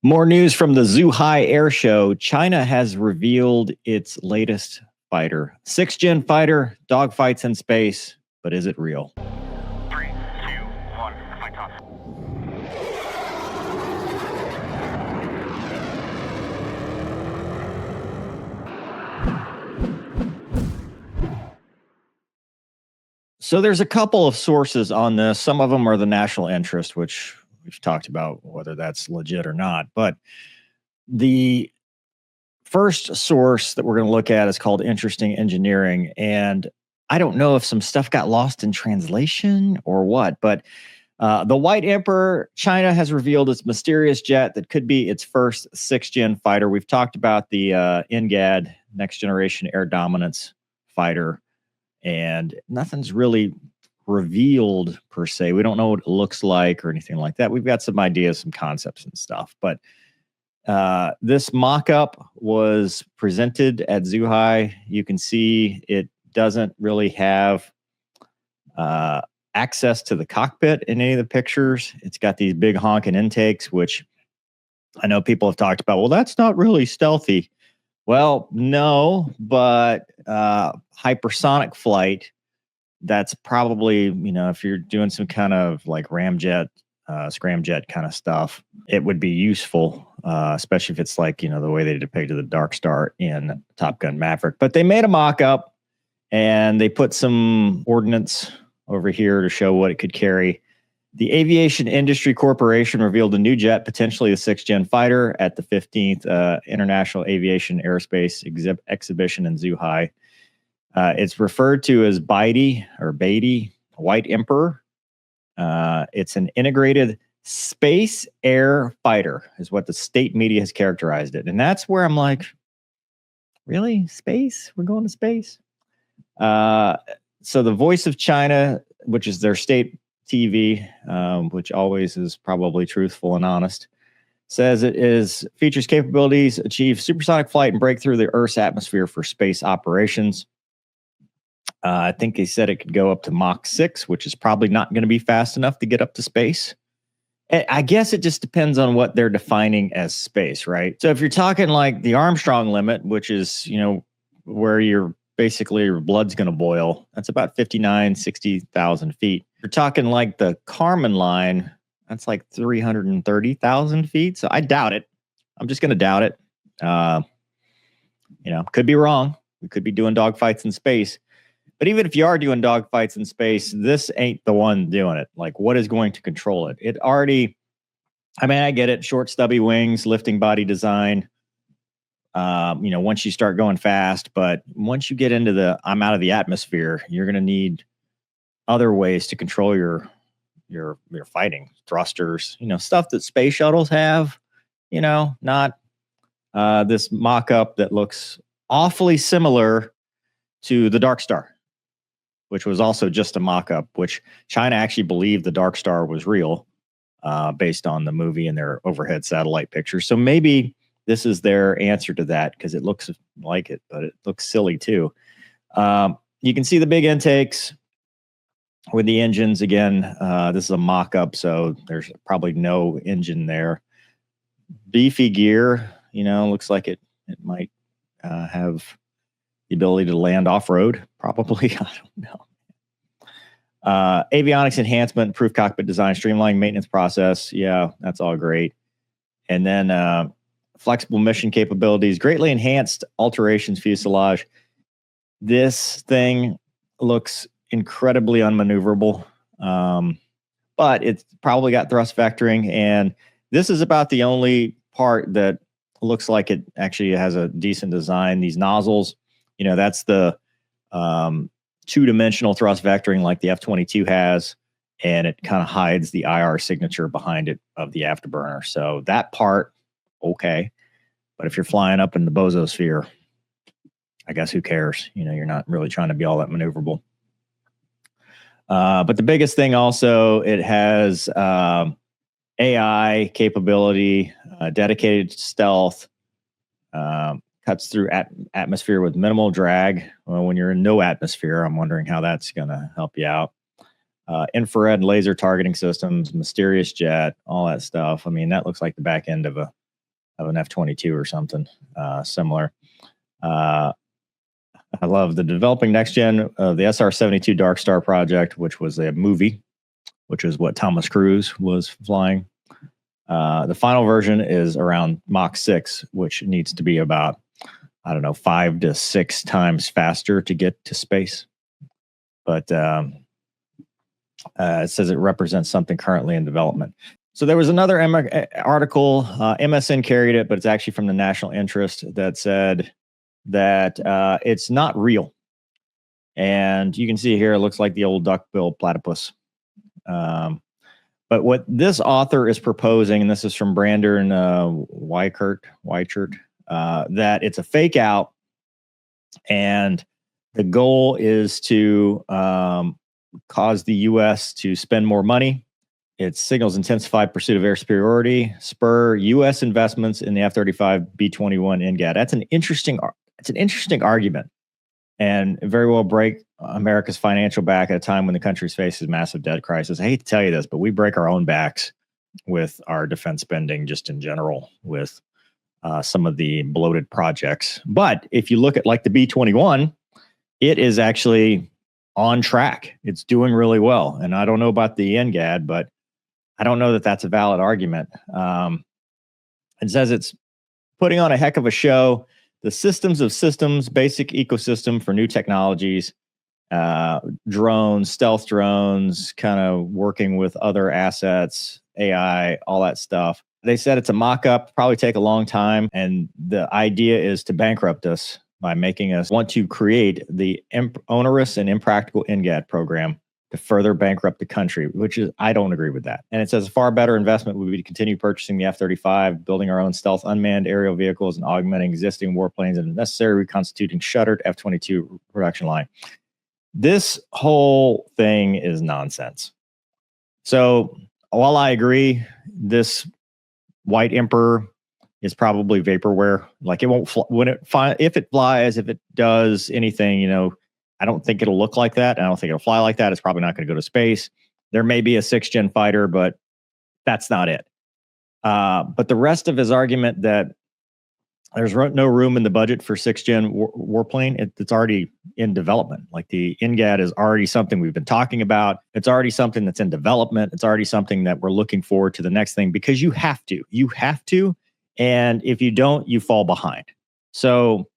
More news from the Zhuhai Airshow. China has revealed its latest fighter. 6th-gen fighter, dogfights in space, but is it real? 3, 2, 1, fight off. So there's a couple of sources on this. Some of them are the national interest, which we've talked about whether that's legit or not. But the first source that we're going to look at is called Interesting Engineering. And I don't know if some stuff got lost in translation or what, but the White Emperor, China has revealed its mysterious jet that could be its first 6th-gen fighter. We've talked about the NGAD, Next Generation Air Dominance fighter, and nothing's really revealed per se. We don't know what it looks like or anything like that. We've got some ideas, some concepts and stuff, but this mock-up was presented at Zhuhai. You can see it doesn't really have access to the cockpit in any of the pictures. It's got these big honking intakes, which I know people have talked about. Well, that's not really stealthy. Well, no, but hypersonic flight, that's probably, if you're doing some kind of like ramjet, scramjet kind of stuff, it would be useful, especially if it's like, the way they depicted the Dark Star in Top Gun Maverick. But they made a mock-up and they put some ordnance over here to show what it could carry. The Aviation Industry Corporation revealed a new jet, potentially the 6th-gen fighter, at the 15th International Aviation Aerospace Exhibition in Zhuhai. It's referred to as Beatty, White Emperor. It's an integrated space-air fighter, is what the state media has characterized it. And that's where I'm like, really? Space? We're going to space? So the Voice of China, which is their state TV, which always is probably truthful and honest, says it features capabilities, achieve supersonic flight and break through the Earth's atmosphere for space operations. I think they said it could go up to Mach 6, which is probably not going to be fast enough to get up to space. I guess it just depends on what they're defining as space, right? So if you're talking like the Armstrong limit, which is, where your blood's going to boil, that's about 60,000 feet. If you're talking like the Kármán line, that's like 330,000 feet. So I doubt it. I'm just going to doubt it. Could be wrong. We could be doing dogfights in space. But even if you are doing dogfights in space, this ain't the one doing it. Like, what is going to control it? I get it. Short, stubby wings, lifting body design. Once you start going fast, but once you get into I'm out of the atmosphere, you're going to need other ways to control your fighting, thrusters, stuff that space shuttles have, not this mock-up that looks awfully similar to the Dark Star, which was also just a mock-up, which China actually believed the Dark Star was real, based on the movie and their overhead satellite pictures. So maybe this is their answer to that, because it looks like it, but it looks silly too. You can see the big intakes with the engines. Again, this is a mock-up, so there's probably no engine there. Beefy gear, looks like it might have the ability to land off-road, probably. I don't know. Avionics enhancement, improved cockpit design, streamlined maintenance process. Yeah, that's all great. And then flexible mission capabilities, greatly enhanced alterations fuselage. This thing looks incredibly unmaneuverable, but it's probably got thrust vectoring. And this is about the only part that looks like it actually has a decent design. These nozzles, that's the two-dimensional thrust vectoring like the F-22 has, and it kind of hides the IR signature behind it of the afterburner. So that part, okay. But if you're flying up in the bososphere, I guess who cares? You're not really trying to be all that maneuverable. But the biggest thing also, it has AI capability, dedicated stealth, cuts through atmosphere with minimal drag. Well, when you're in no atmosphere, I'm wondering how that's going to help you out. Infrared laser targeting systems, mysterious jet, all that stuff. That looks like the back end of a of an F-22 or something similar. I love the developing next gen of the SR-72 Dark Star project, which was a movie, which is what Thomas Cruise was flying. The final version is around Mach 6, which needs to be about, 5 to 6 times faster to get to space. But it says it represents something currently in development. So there was another article, MSN carried it, but it's actually from the National Interest, that said that it's not real. And you can see here, it looks like the old duck-billed platypus. But what this author is proposing, and this is from Brandon Weichert, that it's a fake out, and the goal is to cause the U.S. to spend more money. It signals intensified pursuit of air superiority, spur U.S. investments in the F-35 B-21 NGAD. That's an interesting argument, and very well break America's financial back at a time when the country faces massive debt crisis. I hate to tell you this, but we break our own backs with our defense spending just in general with some of the bloated projects. But if you look at like the B-21, it is actually on track. It's doing really well. And I don't know about the NGAD, but I don't know that that's a valid argument. It says it's putting on a heck of a show. The systems of systems, basic ecosystem for new technologies, drones, stealth drones, kind of working with other assets, AI, all that stuff. They said it's a mock-up, probably take a long time. And the idea is to bankrupt us by making us want to create the onerous and impractical NGAD program to further bankrupt the country, which is, I don't agree with that. And it says a far better investment would be to continue purchasing the F-35, building our own stealth unmanned aerial vehicles, and augmenting existing warplanes, and if necessary, reconstituting shuttered F-22 production line. This whole thing is nonsense. So while I agree, this white emperor is probably vaporware. Like it won't if it flies, if it does anything, I don't think it'll look like that. I don't think it'll fly like that. It's probably not going to go to space. There may be a 6th gen fighter, but that's not it. But the rest of his argument that there's no room in the budget for 6th gen warplane, it's already in development. Like the NGAD is already something we've been talking about. It's already something that's in development. It's already something that we're looking forward to the next thing, because you have to. And if you don't, you fall behind. So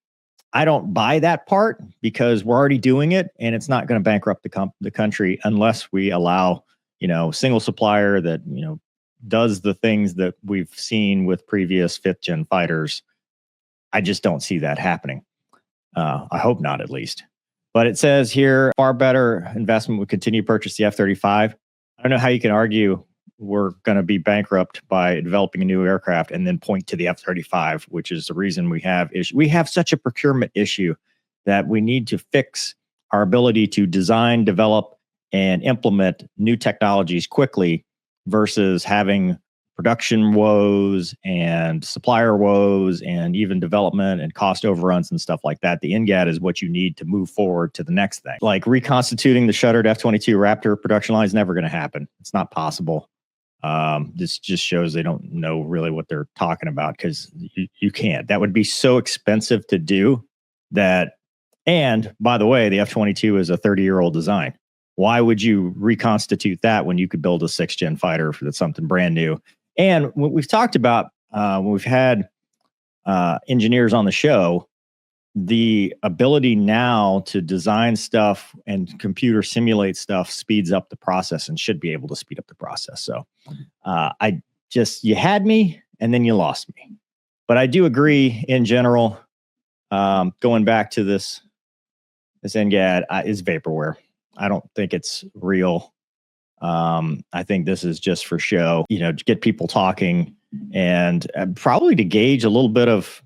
I don't buy that part, because we're already doing it, and it's not going to bankrupt the country unless we allow, single supplier that, does the things that we've seen with previous 5th gen fighters. I just don't see that happening. I hope not, at least. But it says here, far better investment would continue to purchase the F-35. I don't know how you can argue we're going to be bankrupt by developing a new aircraft and then point to the F-35, which is the reason we have issue. We have such a procurement issue that we need to fix our ability to design, develop, and implement new technologies quickly versus having production woes and supplier woes and even development and cost overruns and stuff like that. The NGAD is what you need to move forward to the next thing. Like reconstituting the shuttered F-22 Raptor production line is never going to happen. It's not possible. This just shows they don't know really what they're talking about, because you can't. That would be so expensive to do that. And by the way, the F-22 is a 30-year-old design. Why would you reconstitute that when you could build a 6th gen fighter that's something brand new? And what we've talked about when we've had engineers on the show, the ability now to design stuff and computer simulate stuff speeds up the process and should be able to speed up the process. So you had me and then you lost me. But I do agree in general, going back to this NGAD is vaporware. I don't think it's real. I think this is just for show, to get people talking and probably to gauge a little bit of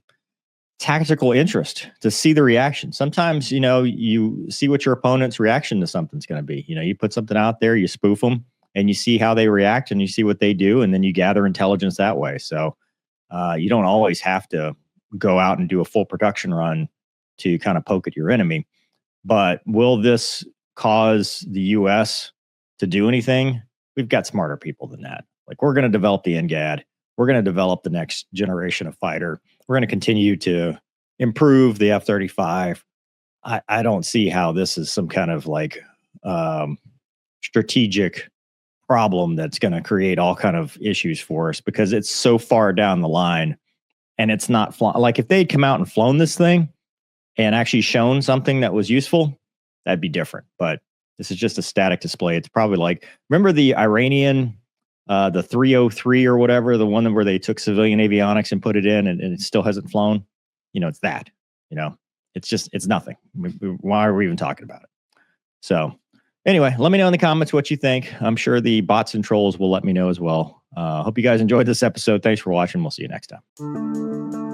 tactical interest, to see the reaction. Sometimes, you see what your opponent's reaction to something's going to be. You put something out there, you spoof them, and you see how they react, and you see what they do, and then you gather intelligence that way. So you don't always have to go out and do a full production run to kind of poke at your enemy. But will this cause the U.S. to do anything? We've got smarter people than that. Like, we're going to develop the NGAD. we're going to develop the next generation of fighter. We're going to continue to improve the F-35. I don't see how this is some kind of like strategic problem that's going to create all kind of issues for us, because it's so far down the line and it's not like if they'd come out and flown this thing and actually shown something that was useful, that'd be different. But this is just a static display. It's probably like, remember the Iranian, the 303 or whatever, the one where they took civilian avionics and put it in and it still hasn't flown. It's that, it's nothing. Why are we even talking about it? So anyway, let me know in the comments what you think. I'm sure the bots and trolls will let me know as well. Hope you guys enjoyed this episode. Thanks for watching. We'll see you next time.